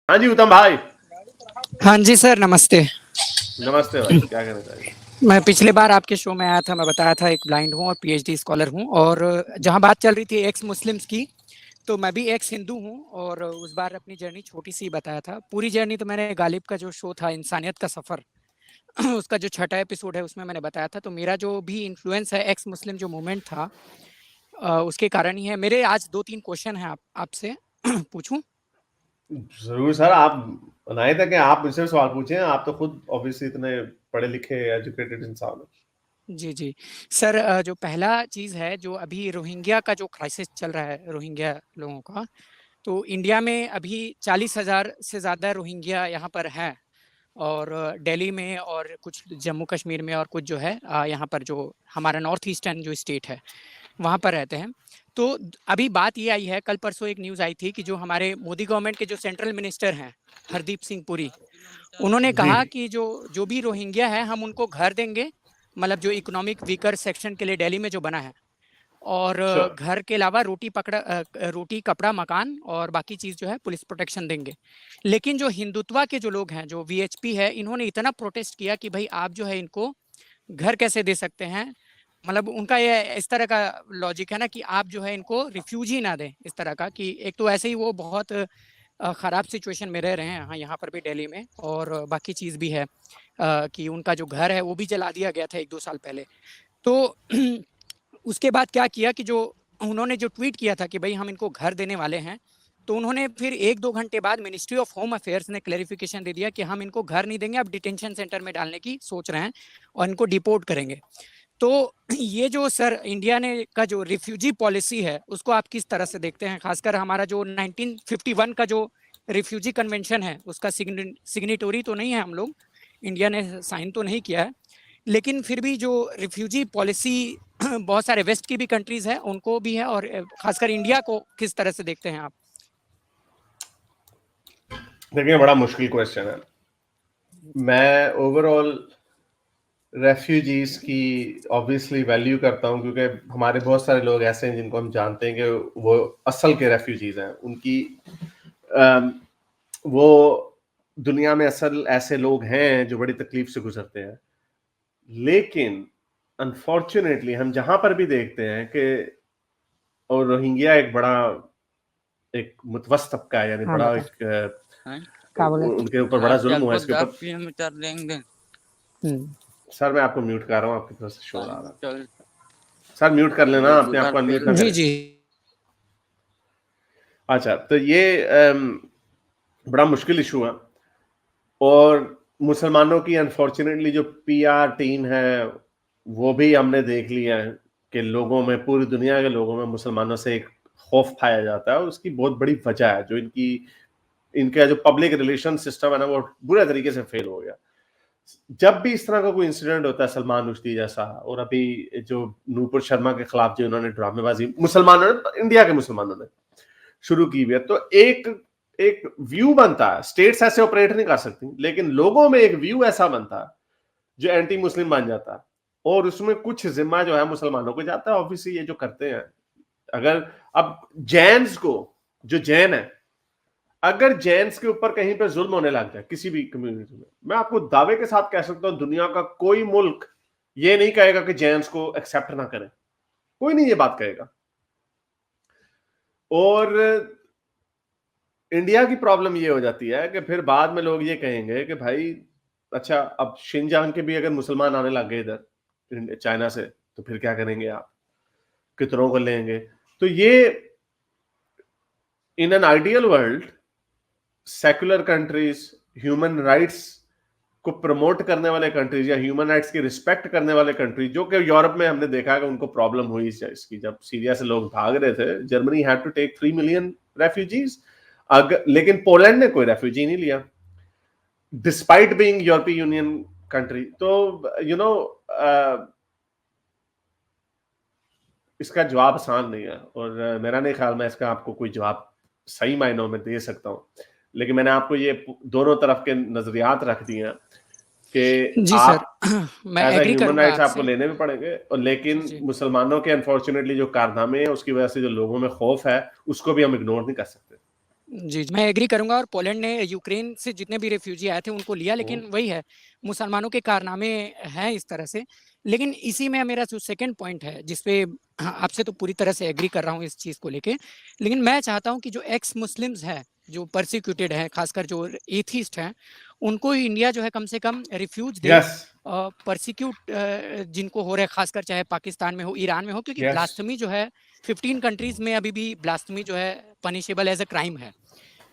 हाँ जी उत्तम भाई। हाँ जी सर, नमस्ते। नमस्ते भाई, क्या कहना चाहिए? मैं पिछले बार आपके शो में आया था, मैं बताया था एक ब्लाइंड हूँ और पीएचडी स्कॉलर हूँ, और जहाँ बात चल रही थी एक्स मुस्लिम्स की, तो मैं भी एक्स हिंदू हूँ। और उस बार अपनी जर्नी छोटी सी बताया था। पूरी जर्नी तो मैंने गालिब का जो शो था इंसानियत का सफ़र उसका जो छठा एपिसोड है उसमें मैंने बताया था। तो मेरा जो भी इन्फ्लुएंस है एक्स मुस्लिम जो मूवमेंट था, उसके कारण ही है। मेरे आज 2-3 क्वेश्चन हैं आपसे पूछूं? जरूर सर, आप बनाए थे कि आप मुझसे सवाल पूछें। आप तो खुद ऑब्वियसली इतने पढ़े लिखे एजुकेटेड इंसान हो। जी जी। सर, जो पहला चीज़ है, जो अभी रोहिंग्या का जो क्राइसिस चल रहा है रोहिंग्या लोगों का, तो इंडिया में अभी 40,000 से ज़्यादा रोहिंग्या यहाँ पर हैं। और दिल्ली में और कुछ जम्मू कश्मीर में और कुछ जो है यहाँ पर जो हमारा नॉर्थ ईस्टर्न जो स्टेट है वहाँ पर रहते हैं। तो अभी बात ये आई है, कल परसों एक न्यूज़ आई थी कि जो हमारे मोदी गवर्नमेंट के जो सेंट्रल मिनिस्टर हैं हरदीप सिंह पुरी, उन्होंने जी। कहा कि जो जो भी रोहिंग्या है हम उनको घर देंगे, मतलब जो इकोनॉमिक वीकर सेक्शन के लिए दिल्ली में जो बना है। और अच्छा। घर के अलावा रोटी कपड़ा मकान और बाकी चीज़ जो है पुलिस प्रोटेक्शन देंगे। लेकिन जो हिंदुत्वा के जो लोग हैं, जो वीएचपी है, इन्होंने इतना प्रोटेस्ट किया कि भाई आप जो है इनको घर कैसे दे सकते हैं। मतलब उनका ये इस तरह का लॉजिक है ना कि आप जो है इनको रिफ्यूज ही ना दें। इस तरह का कि एक तो ऐसे ही वो बहुत ख़राब सिचुएशन में रह रहे हैं, हाँ, यहाँ पर भी दिल्ली में। और बाकी चीज़ भी है कि उनका जो घर है वो भी जला दिया गया था 1-2 साल पहले। तो उसके बाद क्या किया कि जो उन्होंने जो ट्वीट किया था कि भाई हम इनको घर देने वाले हैं, तो उन्होंने फिर 1-2 घंटे बाद मिनिस्ट्री ऑफ होम अफेयर्स ने क्लैरिफिकेशन दे दिया कि हम इनको घर नहीं देंगे, अब डिटेंशन सेंटर में डालने की सोच रहे हैं और इनको डिपोर्ट करेंगे। तो ये जो सर इंडिया ने का जो रिफ्यूजी पॉलिसी है उसको आप किस तरह से देखते हैं? खासकर हमारा जो 1951 का जो रिफ्यूजी कन्वेंशन है उसका सिग्नेटरी तो नहीं है हम लोग, इंडिया ने साइन तो नहीं किया है, लेकिन फिर भी जो रिफ्यूजी पॉलिसी बहुत सारे वेस्ट की भी कंट्रीज है उनको भी है, और खासकर इंडिया को किस तरह से देखते हैं आप? देखिए, बड़ा मुश्किल क्वेश्चन है। मैं ओवरऑल रेफ्यूजीज की ऑब्वियसली वैल्यू करता हूँ, क्योंकि हमारे बहुत सारे लोग ऐसे हैं जिनको हम जानते हैं कि वो असल के रेफ्यूजीज हैं। उनकी अम, वो दुनिया में असल ऐसे लोग हैं जो बड़ी तकलीफ से गुजरते हैं। लेकिन अनफॉर्चुनेटली हम जहां पर भी देखते हैं कि, और रोहिंग्या एक बड़ा एक मुतवस्त तबका है, यानी हाँ बड़ा बता। एक क्या बोले? उनके ऊपर बड़ा जुल्म हुआ है इसके ऊपर। किलोमीटर लेंगे। सर मैं आपको म्यूट कर रहा हूँ, आपकी तरफ से शोर आ रहा है। सर म्यूट कर लेना, अपने आप को अनम्यूट ना जी करें। जी। अच्छा, तो ये बड़ा मुश्किल इशू है। और मुसलमानों की अनफॉर्चुनेटली जो पीआर टीम है, वो भी हमने देख लिया है कि लोगों में, पूरी दुनिया के लोगों में मुसलमानों से एक खौफ पाया जाता है। और उसकी बहुत बड़ी वजह है जो इनका जो पब्लिक रिलेशन सिस्टम है ना, वो बुरे तरीके से फेल हो गया। जब भी इस तरह का कोई इंसिडेंट होता है, सलमान रुश्दी जैसा, और अभी जो नूपुर शर्मा के खिलाफ जो इन्होंने ड्रामेबाजी मुसलमानों ने, इंडिया के मुसलमानों ने शुरू की हुई है, तो एक एक व्यू बनता है। स्टेट्स ऐसे ऑपरेट नहीं कर सकती, लेकिन लोगों में एक व्यू ऐसा बनता है जो एंटी मुस्लिम बन जाता है, और उसमें कुछ जिम्मा जो है मुसलमानों को जाता है। ऑब्वियसली ये जो करते हैं, अगर अब जैन्स को, जो जैन है, अगर जैन्स के ऊपर कहीं पर जुल्म होने लग जाए किसी भी कम्युनिटी में, मैं आपको दावे के साथ कह सकता हूं दुनिया का कोई मुल्क ये नहीं कहेगा कि जैन्स को एक्सेप्ट ना करें। कोई नहीं ये बात कहेगा। और इंडिया की प्रॉब्लम ये हो जाती है कि फिर बाद में लोग ये कहेंगे कि भाई अच्छा, अब शिनजांग के भी अगर मुसलमान आने लग गए इधर चाइना से, तो फिर क्या करेंगे आप? कितनों को लेंगे? तो ये, in an ideal world, secular countries, human rights को प्रमोट करने वाले कंट्रीज, या ह्यूमन राइट्स की रिस्पेक्ट करने वाले कंट्रीज, जो कि यूरोप में हमने देखा है कि उनको प्रॉब्लम हुई इसकी, जब सीरिया से लोग भाग रहे थे, Germany had to take 3 million refugees. लेकिन पोलैंड ने कोई रेफ्यूजी नहीं लिया, डिस्पाइट बीइंग यूरोपीय यूनियन कंट्री। तो इसका जवाब आसान नहीं है, और मेरा नहीं ख्याल मैं इसका आपको कोई जवाब सही मायनों में दे सकता हूं। लेकिन मैंने आपको ये दोनों तरफ के नजरियात रख दिए हैं कि जी सर। आप मैं एज ए एग्री ह्यूमन करूंगा राइट्स आपको आपसे। लेने भी पड़ेंगे, और लेकिन जी। मुसलमानों के अनफॉर्चुनेटली जो कारनामे हैं, उसकी वजह से जो लोगों में खौफ है, उसको भी हम इग्नोर नहीं कर सकते। जी, मैं एग्री करूँगा और पोलैंड ने यूक्रेन से जितने भी रिफ्यूजी आए थे उनको लिया, लेकिन वही है, मुसलमानों के कारनामे हैं इस तरह से। लेकिन इसी में मेरा जो सेकंड पॉइंट है, जिस पे आपसे तो पूरी तरह से एग्री कर रहा हूँ इस चीज़ को लेके, लेकिन मैं चाहता हूँ कि जो एक्स मुस्लिम्स हैं, जो परसिक्यूटेड हैं, खासकर जो एथिस्ट हैं, उनको इंडिया जो है कम से कम रिफ्यूज दे। यस परसिक्यूट जिनको हो रहा है, खासकर चाहे पाकिस्तान में हो, ईरान में हो, क्योंकि यस ब्लास्फेमी जो है 15 कंट्रीज में अभी भी ब्लास्फेमी जो है पनिशेबल एज अ क्राइम है।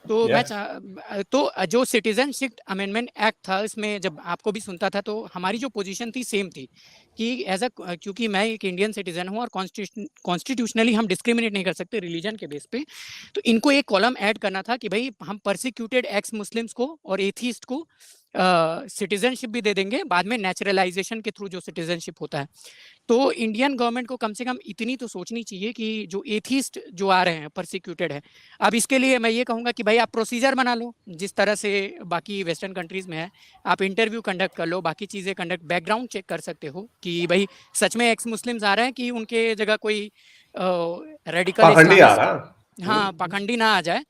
तो मैं यस तो जो सिटीजनशिप अमेंडमेंट एक्ट था, इसमें जब आपको भी सुनता था तो हमारी जो पोजीशन थी सेम थी कि एज अ, क्योंकि मैं एक इंडियन सिटीजन हूँ और कॉन्स्टिट्यूशनली हम डिस्क्रिमिनेट नहीं कर सकते रिलीजन के बेस पे। तो इनको एक कॉलम ऐड करना था कि भाई हम परसिक्यूटेड एक्स मुस्लिम्स को और एथीस्ट को सिटीजनशिप भी दे देंगे बाद में, नेचुरलाइजेशन के थ्रू जो सिटीजनशिप होता है। तो इंडियन गवर्नमेंट को कम से कम इतनी तो सोचनी चाहिए कि जो एथिस्ट जो आ रहे हैं, परसिक्यूटेड है, अब इसके लिए मैं ये कहूँगा कि भाई आप प्रोसीजर बना लो जिस तरह से बाकी वेस्टर्न कंट्रीज में है। आप इंटरव्यू कंडक्ट कर लो, बाकी चीज़ें कंडक्ट, बैकग्राउंड चेक कर सकते हो कि भाई सच में एक्स मुस्लिम्स आ रहे हैं कि उनके जगह कोई रेडिकल पाखंडी आ इस्लामिस्ट, रहा। हाँ, पाखंडी ना आ जाए।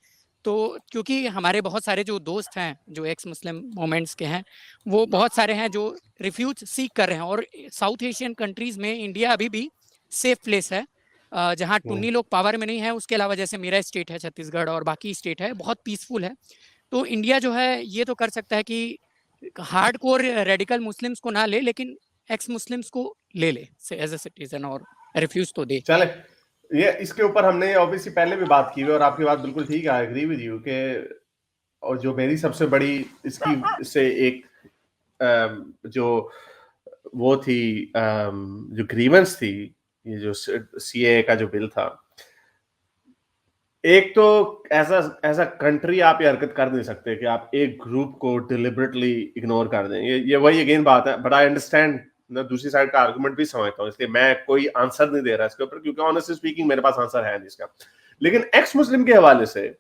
तो क्योंकि हमारे बहुत सारे जो दोस्त हैं जो एक्स मुस्लिम मोमेंट्स के हैं, वो बहुत सारे हैं जो रिफ्यूज सीख कर रहे हैं, और साउथ एशियन कंट्रीज में इंडिया अभी भी सेफ प्लेस है। जहाँ टुन्नी लोग पावर में नहीं है, उसके अलावा जैसे मेरा स्टेट है छत्तीसगढ़ और बाकी स्टेट है, बहुत पीसफुल है। तो इंडिया जो है ये तो कर सकता है कि हार्ड कोर रेडिकल मुस्लिम्स को ना ले, लेकिन एक्स मुस्लिम्स को ले ले एज ए सिटीजन और रिफ्यूज तो दे। चले, ये इसके ऊपर हमने ऑब्वियसली पहले भी बात की हुई और आपकी बात बिल्कुल ठीक है, आई एग्री विद यू के। और जो मेरी सबसे बड़ी इसकी से एक जो वो थी, जो ग्रीवेंस थी, ये जो सीए का जो बिल था, एक तो ऐसा ऐसा कंट्री आप ये हरकत कर नहीं सकते कि आप एक ग्रुप को डिलिबरेटली इग्नोर कर दें। ये वही अगेन बात है, बट आई अंडरस्टैंड ना, दूसरी साइड का आर्गुमेंट भी समझता हूँ, इसलिए मैं कोई आंसर नहीं दे रहा इसके ऊपर, क्योंकि ऑनेस्टली स्पीकिंग मेरे पास आंसर है नहीं इसका। लेकिन एक्स मुस्लिम के हवाले से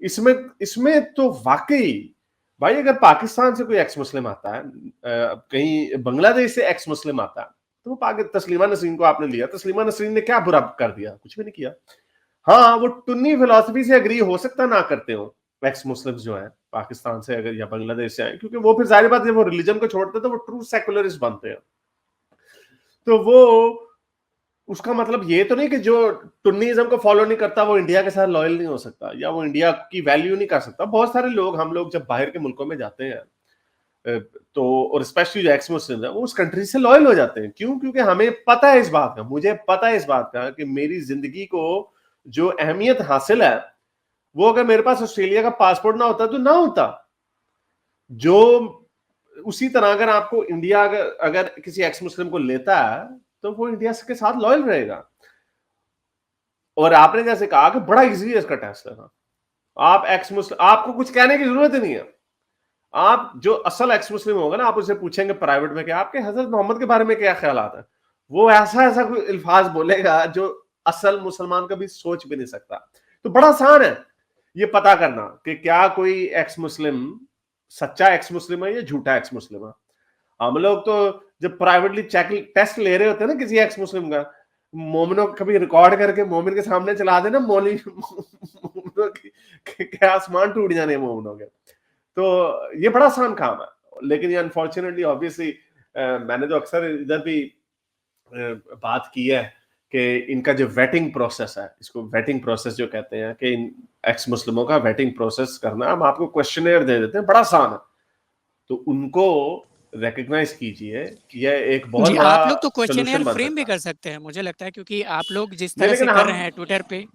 इसमें इसमें तो वाकई भाई, अगर पाकिस्तान से कोई एक्स मुस्लिम आता है, कहीं बांग्लादेश से एक्स मुस्लिम आता है, तो वो तस्लीमा नसरीन को आपने लिया, तस्लीमा नसरीन ने क्या बुरा कर दिया? कुछ भी नहीं किया। हाँ, वो टुन्नी फिलॉसफी से एग्री हो सकता ना करते हो एक्स मुस्लिम्स जो है पाकिस्तान से अगर या बांग्लादेश से आए, क्योंकि वो फिर जाहिर बात है, वो रिलीजन को छोड़ते हैं तो वो ट्रू सेकुलरिस्ट बनते हैं। तो वो उसका मतलब ये तो नहीं कि जो टुन्नीज्म को फॉलो नहीं करता वो इंडिया के साथ लॉयल नहीं हो सकता या वो इंडिया की वैल्यू नहीं कर सकता। बहुत सारे लोग, हम लोग जब बाहर के मुल्कों में जाते हैं, तो और स्पेशली जो एक्स मुस्लिम है, वो उस कंट्री से लॉयल हो जाते हैं। क्यों? क्योंकि हमें पता है इस बात का, मुझे पता है इस बात का कि मेरी जिंदगी को जो अहमियत हासिल है, वो अगर मेरे पास ऑस्ट्रेलिया का पासपोर्ट ना होता तो ना होता। जो उसी तरह अगर आपको इंडिया अगर किसी एक्स मुस्लिम को लेता है, तो वो इंडिया के साथ लॉयल रहेगा। और आपने जैसे कहा कि बड़ा इजी है इसका टेस्ट लेना। आप एक्स मुस्लिम, आपको कुछ कहने की जरूरत ही नहीं है। आप जो असल एक्स मुस्लिम होगा ना, आप उससे पूछेंगे प्राइवेट में कि आपके हजरत मोहम्मद के बारे में क्या ख्याल आता है, वो ऐसा ऐसा कोई अल्फाज बोलेगा जो असल मुसलमान कभी सोच भी नहीं सकता। तो बड़ा आसान है ये पता करना कि क्या कोई एक्स मुस्लिम सच्चा एक्स मुस्लिम है या झूठा एक्स मुस्लिम है। हम लोग तो जब प्राइवेटली चेक टेस्ट ले रहे होते हैं ना किसी एक्स मुस्लिम का, मोमिनों कभी रिकॉर्ड करके मोमिन के सामने चला देना, मौली मोमिनों के आसमान टूट जाने मोमिनों के। तो ये बड़ा आसान काम है। लेकिन ये अनफॉर्चुनेटली ऑब्वियसली मैंने तो अक्सर इधर भी बात की है कि इनका जो वेटिंग प्रोसेस है, इसको वेटिंग प्रोसेस जो कहते हैं, कि इन एक्स मुस्लिमों का वेटिंग प्रोसेस करना, हम आपको क्वेश्चनेयर दे देते हैं, बड़ा आसान है। तो उनको रिकग्नाइज कीजिए कि यह एक बहुत जी, बड़ा आप लोग तो सोल्यूशन क्वेश्चनियर बन फ्रेम भी सकता है। कर सकते हैं, मुझे लगता है, क्योंकि आप लोग जिस नहीं तरह से लेकिन कर हम रहे हैं ट्विटर पे।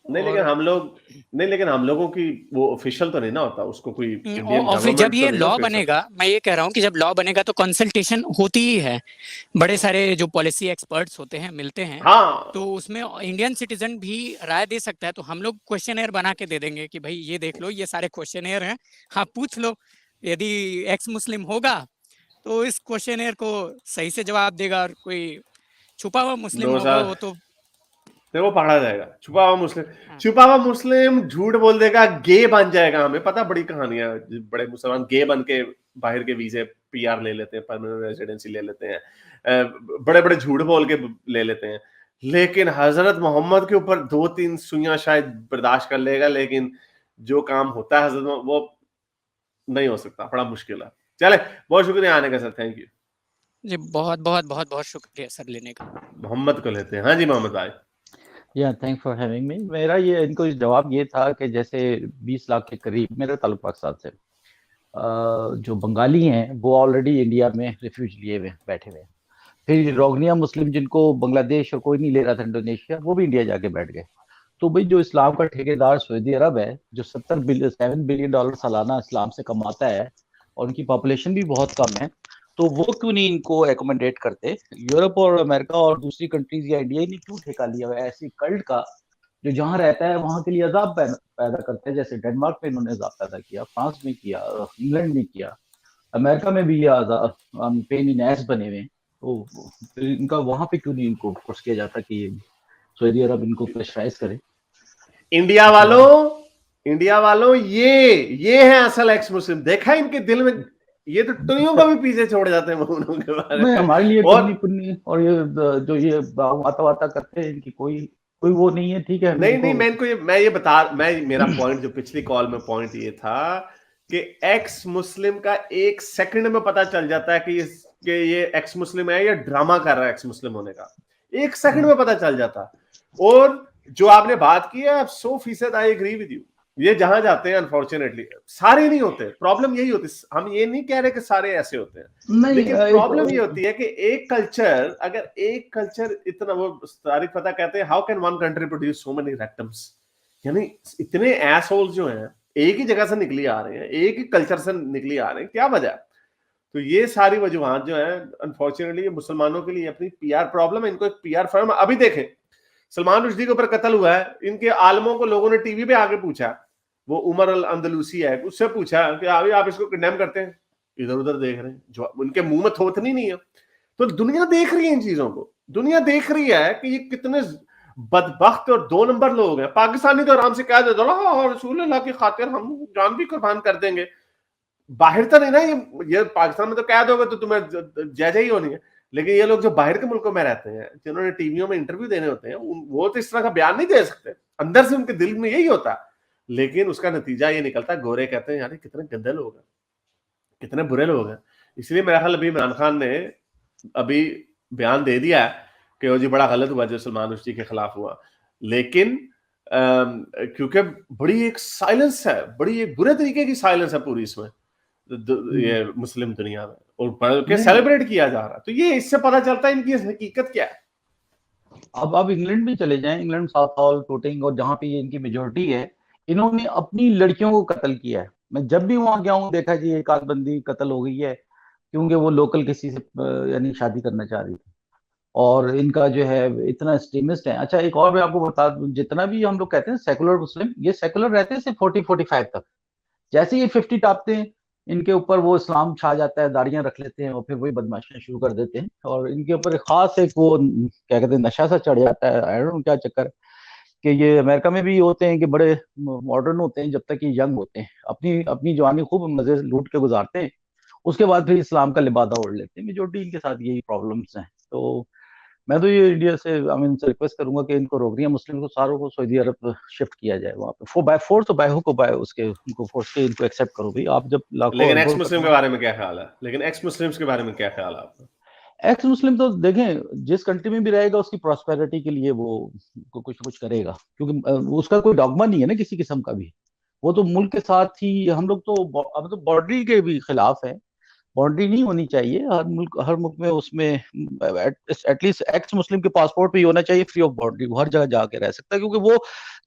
नहीं लेकिन और हम लोग नहीं लेकिन हम लोगों की वो ऑफिशियल तो नहीं ना होता, उसको कोई इंडियन और फिर जब गवर्नमेंट तो ये नहीं ना लॉ ऑफिशियल। बनेगा, मैं ये कह रहा हूँ कि जब लॉ बनेगा तो कंसल्टेशन होती ही है, बड़े सारे जो पॉलिसी एक्सपर्ट्स होते हैं मिलते हैं। हाँ, तो उसमें इंडियन सिटीजन भी राय दे सकता है, तो हम लोग क्वेश्चनेयर बना के दे देंगे कि भाई ये देख लो, ये सारे क्वेश्चनेयर हैं, हाँ पूछ लो। यदि एक्स मुस्लिम होगा तो इस क्वेश्चनेयर को सही से जवाब देगा, और कोई छुपा हुआ मुस्लिम दो होगा साल वो तो फिर वो पकड़ा जाएगा। हाँ। छुपा हुआ मुस्लिम झूठ बोल देगा, गे बन जाएगा। हमें पता, बड़ी कहानियां, बड़े मुसलमान गे बन के बाहर के वीजे पीआर ले लेते हैं, परमानेंट रेजिडेंसी ले लेते हैं, बड़े बड़े झूठ बोल के ले लेते हैं। लेकिन हजरत मोहम्मद के ऊपर दो तीन सुइयां शायद बर्दाश्त कर लेगा, लेकिन जो काम होता है हजरत वो नहीं हो सकता, बड़ा मुश्किल है। चले, बहुत शुक्रिया आने का सर, थैंक यू जी। बहुत बहुत बहुत बहुत शुक्रिया सर लेने का। मोहम्मद को लेते हैं। हाँ जी मोहम्मद भाई। या थैंक फॉर हैविंग मी। मेरा ये इनको जवाब ये था कि जैसे 20 लाख के करीब मेरा ताल्लुक पाकिस्तान से जो बंगाली हैं वो ऑलरेडी इंडिया में रिफ्यूज लिए हुए बैठे हुए हैं। फिर रोगनिया मुस्लिम जिनको बांग्लादेश और कोई नहीं ले रहा था, इंडोनेशिया, वो भी इंडिया जाके बैठ गए। तो भाई जो इस्लाम का ठेकेदार सऊदी अरब है, जो 7 बिलियन डॉलर सालाना इस्लाम से कमाता है और उनकी पॉपुलेशन भी बहुत कम है, तो वो क्यों नहीं इनको एकोमोडेट करते? यूरोप और अमेरिका और दूसरी कंट्रीज या इंडिया ने क्यों ठेका लिया हुआ है ऐसी कल्ट का जो जहां रहता है वहां के लिए अजाब पैदा करते हैं? जैसे डेनमार्क में इन्होंने अजाब पैदा किया, फ्रांस में किया, इंग्लैंड में किया, अमेरिका में भी ये अजाब पेन इन एस बने हुए हैं। तो फिर इनका वहां पे क्यों नहीं इनको फोर्स किया जाता कि सऊदी अरब इनको प्रेशराइज करे? इंडिया वालों, इंडिया वालों, ये है असल एक्स मुस्लिम। देखा इनके दिल में, ये तो टुनियों को भी पीछे छोड़ जाते हैं उन्हों के बारे नहीं, में। हमारे लिए और पुन्नी पुन्नी और ये जो ये वाता वाता करते हैं, इनकी कोई कोई वो नहीं है। ठीक है, नहीं नहीं, मेरा पॉइंट जो पिछली कॉल में पॉइंट ये था कि एक्स मुस्लिम का 1 सेकंड में पता चल जाता है कि ये एक्स मुस्लिम है या ड्रामा कर रहा है एक्स मुस्लिम होने का। 1 सेकंड में पता चल जाता। और जो आपने बात की है, 100% आई एग्री विद यू। ये जहां जाते हैं अनफॉर्चुनेटली, सारे नहीं होते, प्रॉब्लम यही होती है। हम ये नहीं कह रहे कि सारे ऐसे होते हैं, लेकिन प्रॉब्लम ये होती है कि एक कल्चर, अगर एक कल्चर इतना, वो तारिक फता कहते हैं, how can one country produce so many रेक्टम्स, यानी इतने एसहोल्स जो हैं एक ही जगह से निकली आ रहे हैं, एक ही कल्चर से निकली आ रहे हैं, क्या वजह? तो ये सारी वजूहात जो है अनफॉर्चुनेटली मुसलमानों के लिए अपनी पीआर प्रॉब्लम है। इनको एक पीआर फर्म, अभी देखें सलमान रुश्दी के ऊपर कत्ल हुआ है, इनके आलमों को लोगों ने टीवी पे आके पूछा, वो उमर अल अंदलूसी है, उससे पूछा कि अभी आप इसको कंडेम करते हैं? इधर उधर देख रहे हैं, जो उनके मुंह में थोथनी नहीं है। तो दुनिया देख रही है इन चीजों को, दुनिया देख रही है कि ये कितने बदबख्त और 2 नंबर लोग हैं। पाकिस्तानी तो आराम से कह देते रसूल अल्लाह की खातिर हम जान भी कुर्बान कर देंगे। बाहर तो नहीं ना, ये पाकिस्तान में तो कह दोगे तो तुम्हें जय जय ही होनी है। लेकिन ये लोग जो बाहर के मुल्कों में रहते हैं, जिन्होंने टीवियों में इंटरव्यू देने होते हैं, वो तो इस तरह का बयान नहीं दे सकते, अंदर से उनके दिल में यही होता है। लेकिन उसका नतीजा ये निकलता है, गोरे कहते हैं यार कितने गंदे लोग हैं, कितने बुरे लोग हैं। इसलिए मेरा ख्याल अभी इमरान खान ने अभी बयान दे दिया है कि वो जी बड़ा गलत हुआ जो सलमान रुश्दी के खिलाफ हुआ। लेकिन क्योंकि बड़ी एक साइलेंस है, बड़ी एक बुरे तरीके की साइलेंस है पूरी इसमें ये मुस्लिम दुनिया में, और बल्कि सेलिब्रेट किया जा रहा है। तो ये इससे पता चलता है इनकी हकीकत क्या है। अब इंग्लैंड में चले जाएं, इंग्लैंड, साउथ हॉल, टोटिंग और जहाँ पे ये इनकी मेजोरिटी है, इन्होंने अपनी लड़कियों को कत्ल किया है। मैं जब भी वहां गया हूँ देखा जी एक आध बंदी कत्ल हो गई है, क्योंकि वो लोकल किसी से यानी शादी करना चाह रही थी। और इनका जो है इतना एक्सट्रीमिस्ट है। अच्छा, एक और मैं आपको बता दूं, जितना भी हम लोग कहते हैं सेकुलर मुस्लिम, ये सेकुलर रहते हैं सिर्फ 40-45 तक। जैसे ये 50 टापते हैं, इनके ऊपर वो इस्लाम छा जाता है, दाढ़ियां रख लेते हैं और फिर वही बदमाशियां शुरू कर देते हैं। और इनके ऊपर एक खास एक वो क्या कहते हैं नशा सा चढ़ जाता है, आई डोंट नो क्या चक्कर, कि ये अमेरिका में भी होते हैं कि बड़े मॉडर्न होते हैं जब तक ये यंग होते हैं, अपनी अपनी जवानी खूब मजे से लूट के गुजारते हैं, उसके बाद फिर इस्लाम का लिबादा ओढ़ लेते हैं। मेजोरिटी इनके साथ यही प्रॉब्लम्स हैं। तो मैं तो ये इंडिया से से रिक्वेस्ट करूंगा कि इनको रोकनिया मुस्लिम को सारों को सऊदी अरब शिफ्ट किया जाए, वहाँ पे बाय फोर्स और बाय हुक बाय उसके उनको फोर्स के इनको एक्सेप्ट करो भाई। आप जब लाखों लेकिन एक्स मुस्लिम के बारे में क्या ख्याल है? लेकिन एक्स मुस्लिम्स के बारे में क्या ख्याल है आपका? एक्स मुस्लिम तो देखें, जिस कंट्री में भी रहेगा उसकी प्रॉस्पेरिटी के लिए वो कुछ ना कुछ करेगा, क्योंकि उसका कोई डॉगमा नहीं है ना किसी किस्म का भी। वो तो मुल्क के साथ ही, हम लोग तो अब तो बाउंड्री के भी खिलाफ है। बाउंड्री नहीं होनी चाहिए हर मुल्क में, उसमें एटलीस्ट एक्स मुस्लिम के पासपोर्ट पे ही होना चाहिए फ्री ऑफ बाउंड्री। वो हर जगह जाके रह सकता है, क्योंकि वो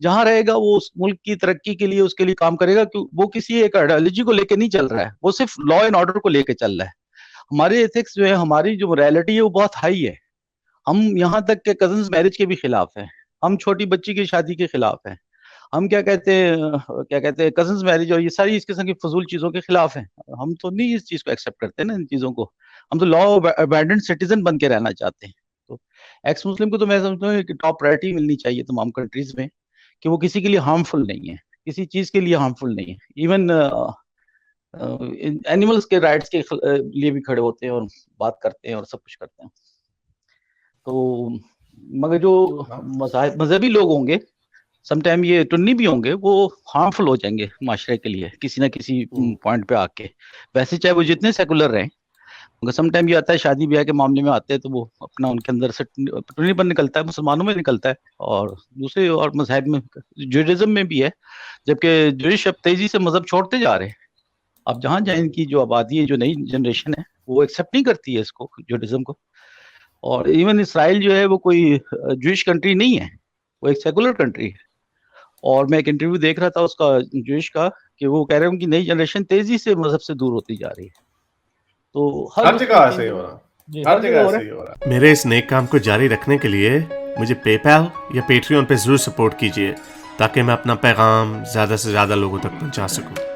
जहां रहेगा वो उस मुल्क की तरक्की के लिए उसके लिए काम करेगा। क्यों? वो किसी एक आइडियोलॉजी को लेके नहीं चल रहा है, वो सिर्फ लॉ एंड ऑर्डर को लेके चल रहा है। हमारे एथिक्स जो है, हमारी जो मोरालिटी है वो बहुत हाई है। हम यहाँ तक के कजन्स मैरिज के भी खिलाफ हैं, हम छोटी बच्ची की शादी के खिलाफ हैं, हम क्या कहते हैं कजन्स मैरिज और ये सारी इस किस्म की फजूल चीजों के खिलाफ हैं। हम तो नहीं इस चीज को एक्सेप्ट करते ना, इन चीजों को। हम तो लॉ अबैंडेंट सिटीजन बन के रहना चाहते हैं। तो एक्स मुस्लिम को तो मैं समझता हूँ कि टॉप प्रायोरिटी मिलनी चाहिए तमाम कंट्रीज में, कि वो किसी के लिए हार्मफुल नहीं है, किसी चीज के लिए हार्मफुल नहीं है। इवन एनिमल्स के राइट्स के लिए भी खड़े होते हैं और बात करते हैं और सब कुछ करते हैं। तो मगर जो मजहबी लोग होंगे, समटाइम ये टुन्नी भी होंगे, वो हार्मफुल हो जाएंगे माशरे के लिए किसी ना किसी पॉइंट पे आके। वैसे चाहे वो जितने सेकुलर रहें, मगर समटाइम ये आता है शादी ब्याह के मामले में आते हैं तो वो अपना उनके अंदर से टुन्नीपन निकलता है, मुसलमानों में निकलता है और दूसरे और मजहब में, जुडिज्म में भी है। जबकि जुडिश अब तेजी से मजहब छोड़ते जा रहे हैं। अब जहाँ जहाँ इनकी जो आबादी है, जो नई जनरेशन है, वो एक्सेप्ट नहीं करती है इसको, जुडिज्म को। और इवन इसराइल जो है वो कोई जूइश कंट्री नहीं है, वो एक सेकुलर कंट्री है। और मैं एक इंटरव्यू देख रहा था उसका, जूइश का, कि वो कह रहे हैं कि नई जनरेशन तेजी से मजहब से दूर होती जा रही है। तो हर जगह ऐसे ही हो रहा, हर जगह ऐसे ही हो रहा। मेरे इस नेक काम को जारी रखने के लिए मुझे पेपैल या पेट्रियन पे जरूर सपोर्ट कीजिए, ताकि मैं अपना पैगाम ज़्यादा से ज़्यादा लोगों तक पहुंचा सकूं।